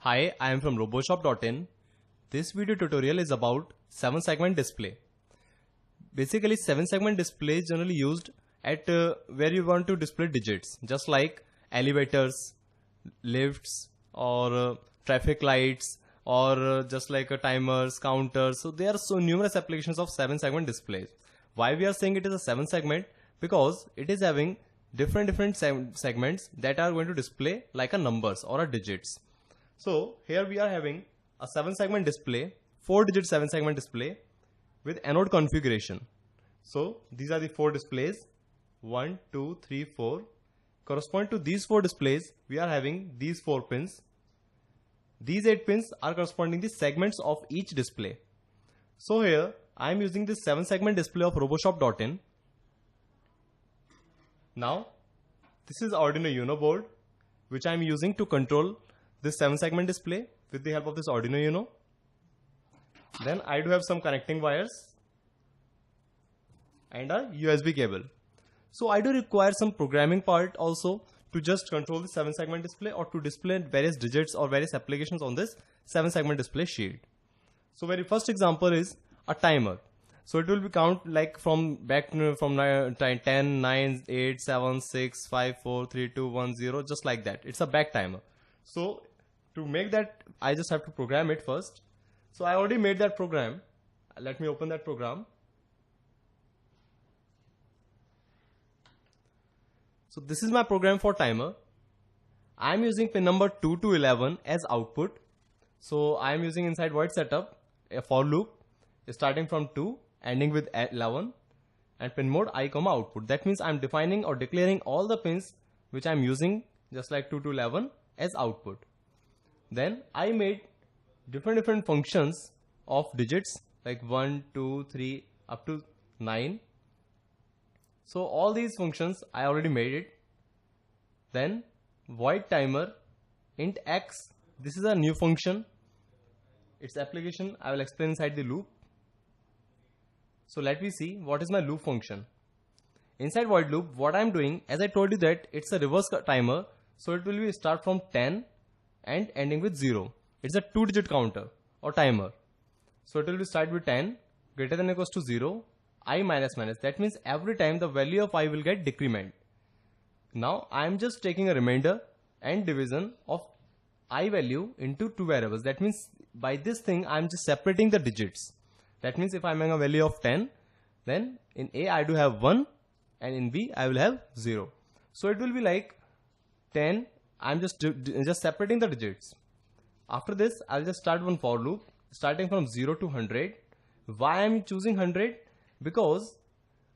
Hi, I am from roboshop.in. This video tutorial is about 7-segment display. Basically, 7-segment display is generally used at where you want to display digits, just like elevators, lifts, or traffic lights, or just like timers, counters. So there are so numerous applications of 7-segment displays. Why we are saying it is a 7-segment? Because it is having different segments that are going to display like a numbers or a digits. So here we are having a 7-segment display, 4-digit 7-segment display with anode configuration. So these are the 4 displays, 1, 2, 3, 4. Correspond to these 4 displays, we are having these 4 pins. These 8 pins are corresponding the segments of each display. So here I am using this 7-segment display of roboshop.in. Now this is Arduino Uno board which I am using to control this 7-segment display with the help of this Arduino Uno. Then I do have some connecting wires and a USB cable. So I do require some programming part also to just control the 7-segment display or to display various digits or various applications on this 7-segment display sheet. So very first example is a timer. So it will be count like from 10, 9, 8, 7, 6, 5, 4, 3, 2, 1, 0, just like that. It's a back timer. So to make that, I just have to program it first. So I already made that program. Let me open that program. So this is my program for timer. I am using pin number 2 to 11 as output. So I am using inside void setup a for loop starting from 2 ending with 11 and pin mode I, output. That means I am defining or declaring all the pins which I am using just like 2 to 11 as output. Then I made different functions of digits like 1, 2, 3 up to 9. So all these functions I already made it. Then void timer int x, this is a new function. Its application I will explain inside the loop. So let me see what is my loop function. Inside void loop, what I am doing, as I told you that it's a reverse timer, so it will be start from 10 and ending with 0. It's a 2-digit counter or timer. So it will be start with 10 greater than or equals to 0, I minus minus. That means every time the value of I will get decrement. Now I am just taking a remainder and division of I value into 2 variables. That means by this thing I am just separating the digits. That means if I am having a value of 10, then in A I do have 1 and in B I will have 0. So it will be like 10. I am just separating the digits. After this I will just start one for loop starting from 0 to 100. Why I am choosing 100? Because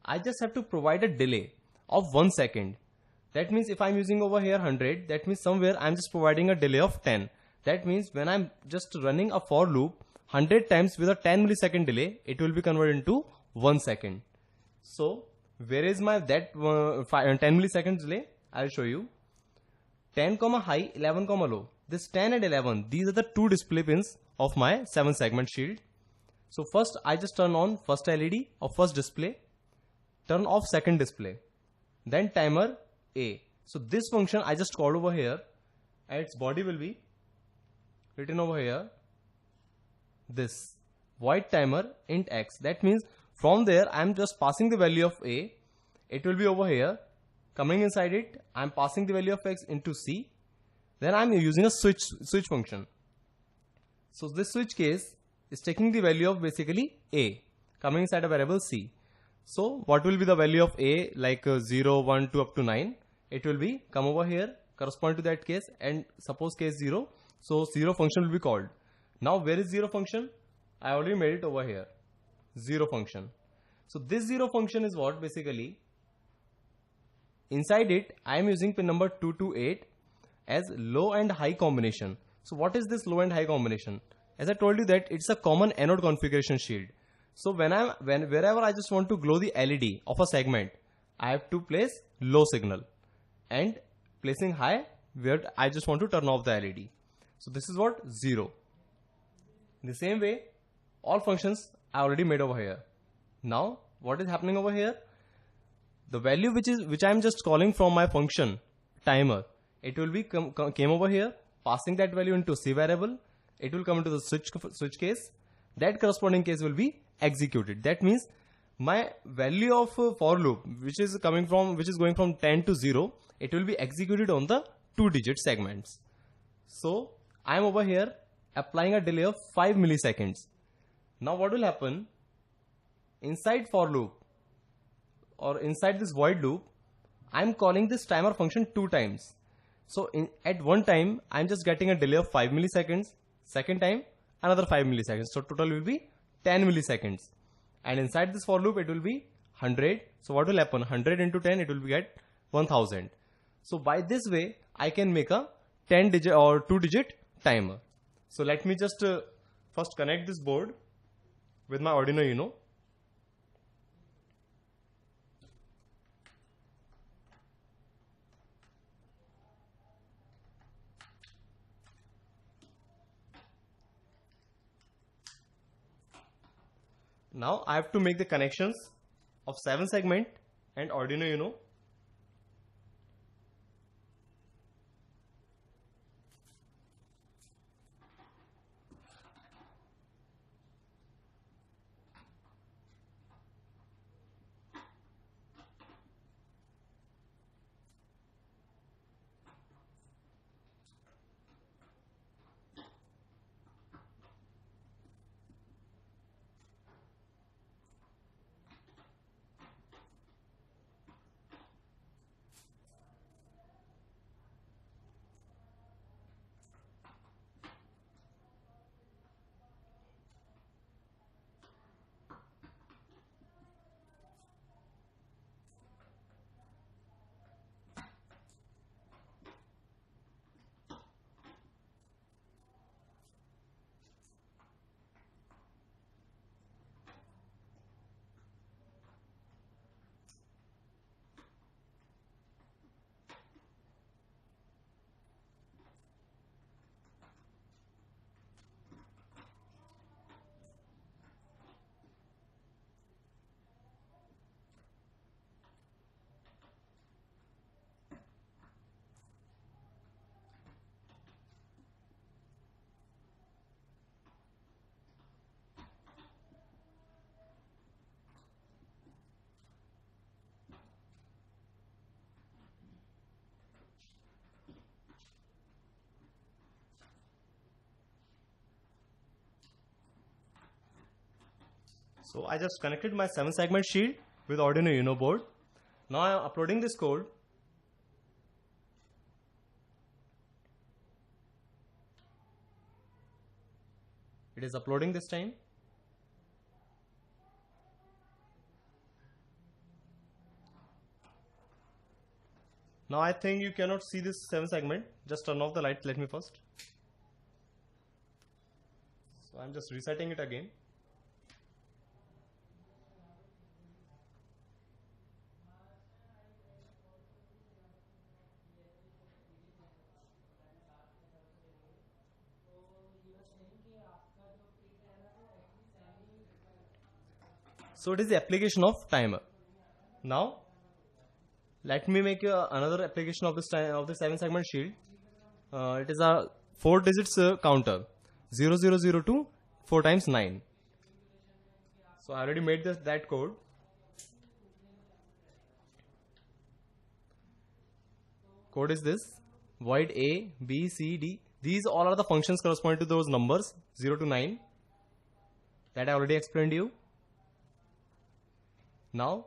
I just have to provide a delay of 1 second. That means if I am using over here 100, that means somewhere I am just providing a delay of 10. That means when I am just running a for loop 100 times with a 10 millisecond delay, it will be converted into 1 second. So where is my 10 milliseconds delay? I will show you. 10 high, 11 low. This 10 and 11, these are the 2 display pins of my 7-segment shield. So first I just turn on first LED of first display, turn off second display, then timer A. So this function I just called over here and its body will be written over here, this void timer int x. That means from there I am just passing the value of A. It will be over here. Coming inside it, I am passing the value of x into C. Then I am using a switch function. So this switch case is taking the value of basically A coming inside a variable C. So what will be the value of A, like 0, 1, 2 up to 9? It will be come over here, correspond to that case, and suppose case 0. So 0 function will be called. Now where is 0 function? I already made it over here. 0 function. So this 0 function is what basically inside it I am using pin number 2 to 8 as low and high combination. So what is this low and high combination? As I told you that it's a common anode configuration shield. So wherever I just want to glow the LED of a segment, I have to place low signal and placing high where I just want to turn off the LED. So this is what 0. In the same way, all functions I already made over here. Now what is happening over here? The value which I am just calling from my function timer, it will be came over here passing that value into C variable, it will come into the switch case. That corresponding case will be executed. That means my value of for loop, which is going from 10 to 0, it will be executed on the 2-digit segments. So I am over here applying a delay of 5 milliseconds. Now what will happen inside for loop or inside this void loop, I am calling this timer function 2 times. So at one time I am just getting a delay of 5 milliseconds, second time another 5 milliseconds. So total will be 10 milliseconds. And inside this for loop it will be 100. So what will happen? 100 into 10, it will be get 1000. So by this way I can make a 10-digit or 2-digit timer. So let me just first connect this board with my Arduino Uno. Now I have to make the connections of 7 segment and Arduino Uno. So I just connected my 7 segment shield with Arduino Uno board. Now I am uploading this code. It is uploading this time. Now I think you cannot see this 7 segment. Just turn off the light. Let me first. So I'm just resetting it again. So it is the application of timer. Now let me make another application of this of the 7 segment shield. It is a 4 digits counter, 0002 4 times 9. So I already made that code. Code is this: void A, B, C, D. These all are the functions corresponding to those numbers 0 to 9 that I already explained to you. Now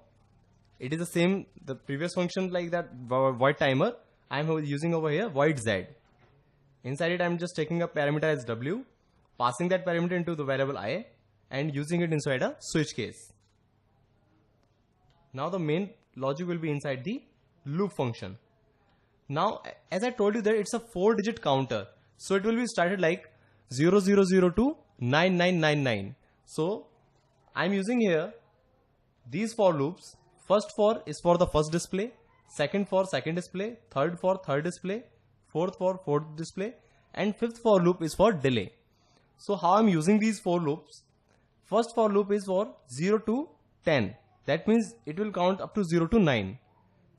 it is the same, the previous function like that void timer. I am using over here void Z. Inside it I am just taking a parameter as W, passing that parameter into the variable I and using it inside a switch case. Now the main logic will be inside the loop function. Now as I told you that it's a 4-digit counter, so it will be started like 0002 9999. So I am using here these for loops. First for is for the first display, second for second display, third for third display, fourth for fourth display, and fifth for loop is for delay. So how I'm using these for loops? First for loop is for 0 to 10. That means it will count up to 0 to 9.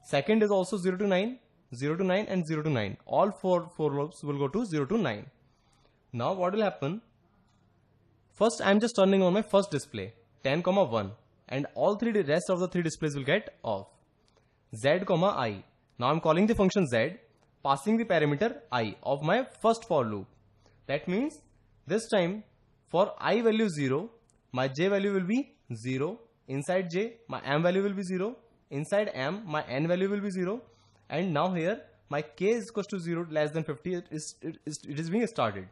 Second is also 0 to 9. 0 to 9 and 0 to 9. All four loops will go to 0 to 9. Now what will happen? First I am just turning on my first display 10, 1 and all the rest of the three displays will get off. Z, I. Now I am calling the function Z, passing the parameter I of my first for loop. That means this time for I value 0, my J value will be 0. Inside J, my M value will be 0. Inside M, my N value will be 0. And now here, my K is equal to 0 less than 50. It is being started.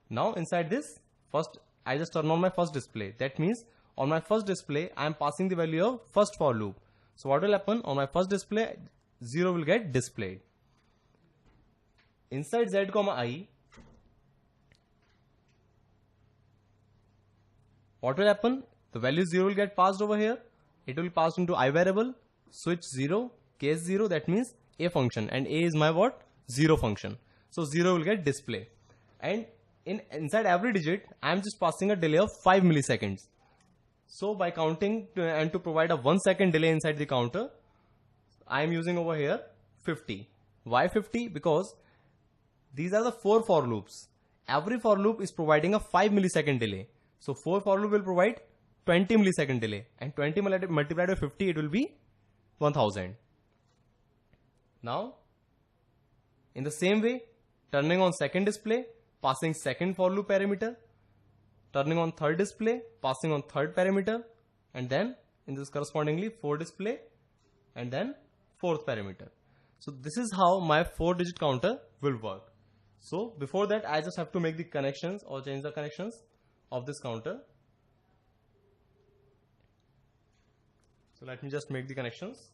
Now inside this, first I just turn on my first display. That means on my first display, I am passing the value of first for loop. So what will happen? On my first display, 0 will get displayed. Inside Z, I, what will happen? The value 0 will get passed over here. It will pass into I variable, switch 0, case 0, that means A function, and A is my what? 0 function. So 0 will get display. And inside every digit, I am just passing a delay of 5 milliseconds. So by counting and to provide a 1 second delay inside the counter, I am using over here 50. Why 50? Because these are the 4 for loops. Every for loop is providing a 5 millisecond delay. So 4 for loop will provide 20 millisecond delay, and 20 multiplied by 50, it will be 1000. Now, in the same way, turning on second display, passing second for loop parameter, turning on third display, passing on third parameter, and then in this correspondingly 4 display, and then fourth parameter. So this is how my 4-digit counter will work. So before that, I just have to make the connections or change the connections of this counter. So let me just make the connections.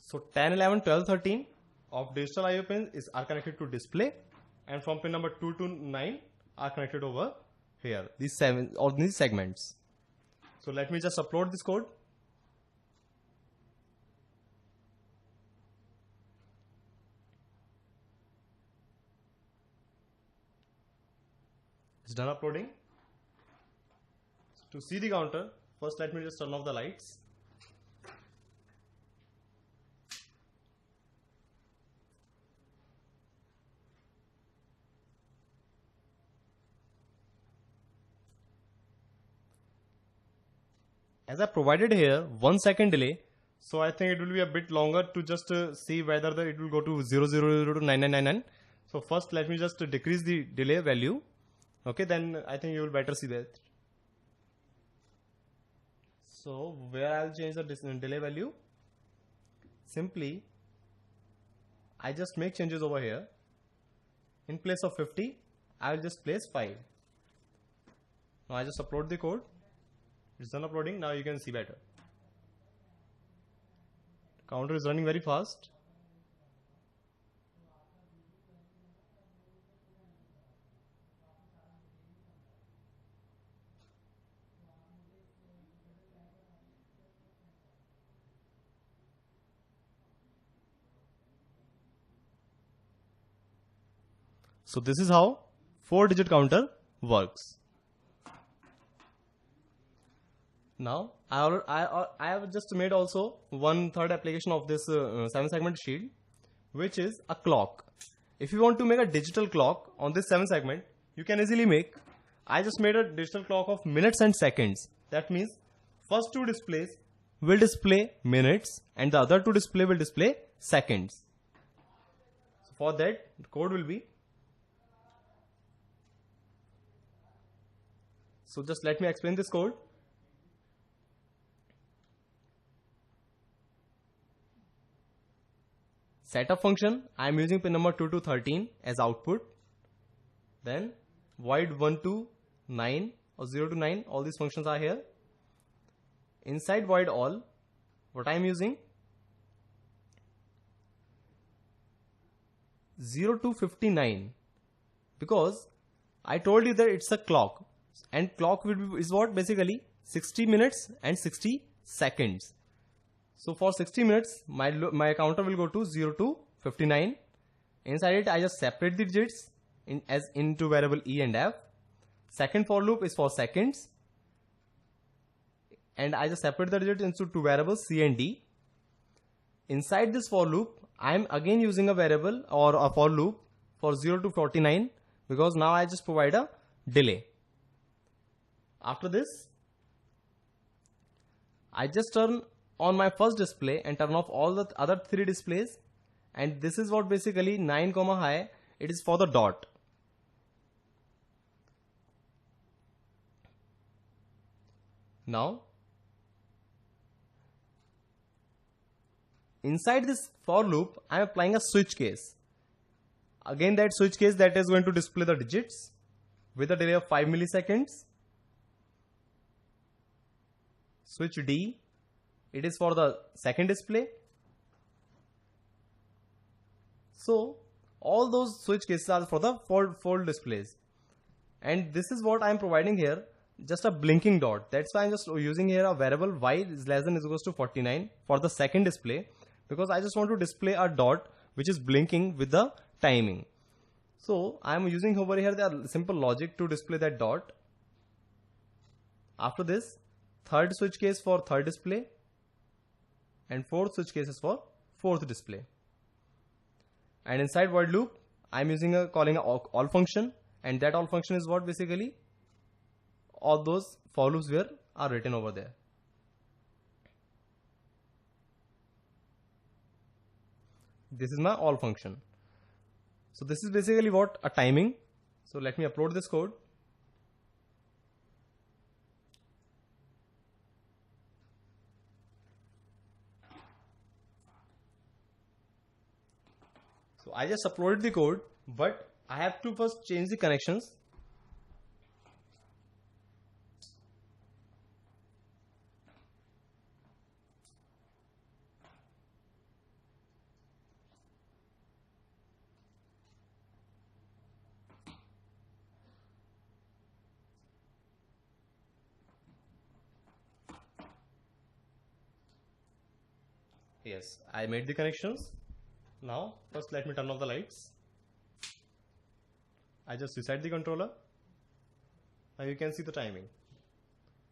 So 10, 11, 12, 13 of digital IO pins are connected to display, and from pin number 2 to 9 are connected over here, these segments. So let me just upload this code. It's done uploading. To see the counter, first let me just turn off the lights. As I provided here 1 second delay, so I think it will be a bit longer to just see whether it will go to 000 to 9999. So first let me just decrease the delay value. Okay, then I think you will better see that. So where I'll change the delay value, simply I just make changes over here. In place of 50, I will just place 5. Now I just upload the code. It's done uploading. Now you can see better. The counter is running very fast. So this is how 4-digit counter works. Now I have just made also 1/3 application of this 7-segment shield, which is a clock. If you want to make a digital clock on this 7-segment, you can easily make. I just made a digital clock of minutes and seconds. That means first 2 displays will display minutes and the other 2 display will display seconds. So for that, the code will be. So just let me explain this code. Setup function, I am using pin number 2 to 13 as output. Then void 1 to 9 or 0 to 9, all these functions are here. Inside void all, what I am using, 0 to 59, because I told you that it's a clock, and clock is what, basically 60 minutes and 60 seconds. So for 60 minutes, my counter will go to 0 to 59. Inside it, I just separate the digits into variable E and F. Second for loop is for seconds, and I just separate the digits into two variables C and D. Inside this for loop, I am again using a variable or a for loop for 0 to 49, because now I just provide a delay. After this, I just turn on my first display and turn off all the other three displays, and this is what basically 9, high, it is for the dot. Now, inside this for loop, I am applying a switch case. Again, that switch case that is going to display the digits with a delay of 5 milliseconds. Switch D, it is for the second display. So all those switch cases are for the fold displays, and this is what I am providing here, just a blinking dot. That's why I'm just using here a variable y is less than or equals to 49 for the second display, because I just want to display a dot which is blinking with the timing. So I'm using over here the simple logic to display that dot. After this, third switch case for third display, and fourth switch case is for fourth display. And inside void loop, I'm using calling a all function, and that all function is what, basically all those for loops are written over there. This is my all function. So this is basically what a timing. So let me upload this code. So I just uploaded the code, but I have to first change the connections. Yes, I made the connections. Now first let me turn off the lights. I just reset the controller. Now you can see the timing.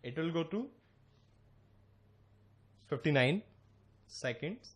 It will go to 59 seconds.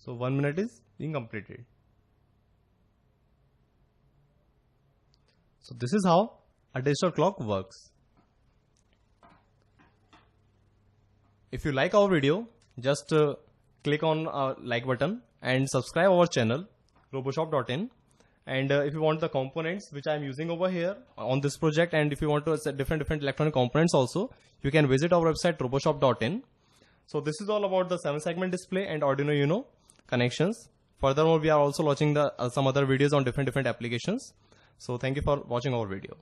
So 1 minute is being completed. So this is how a digital clock works. If you like our video, just click on like button and subscribe our channel roboshop.in. And if you want the components which I am using over here on this project, and if you want to set different electronic components also, you can visit our website roboshop.in. So this is all about the 7-segment display and Arduino Uno connections. Furthermore, we are also launching some other videos on different applications. So thank you for watching our video.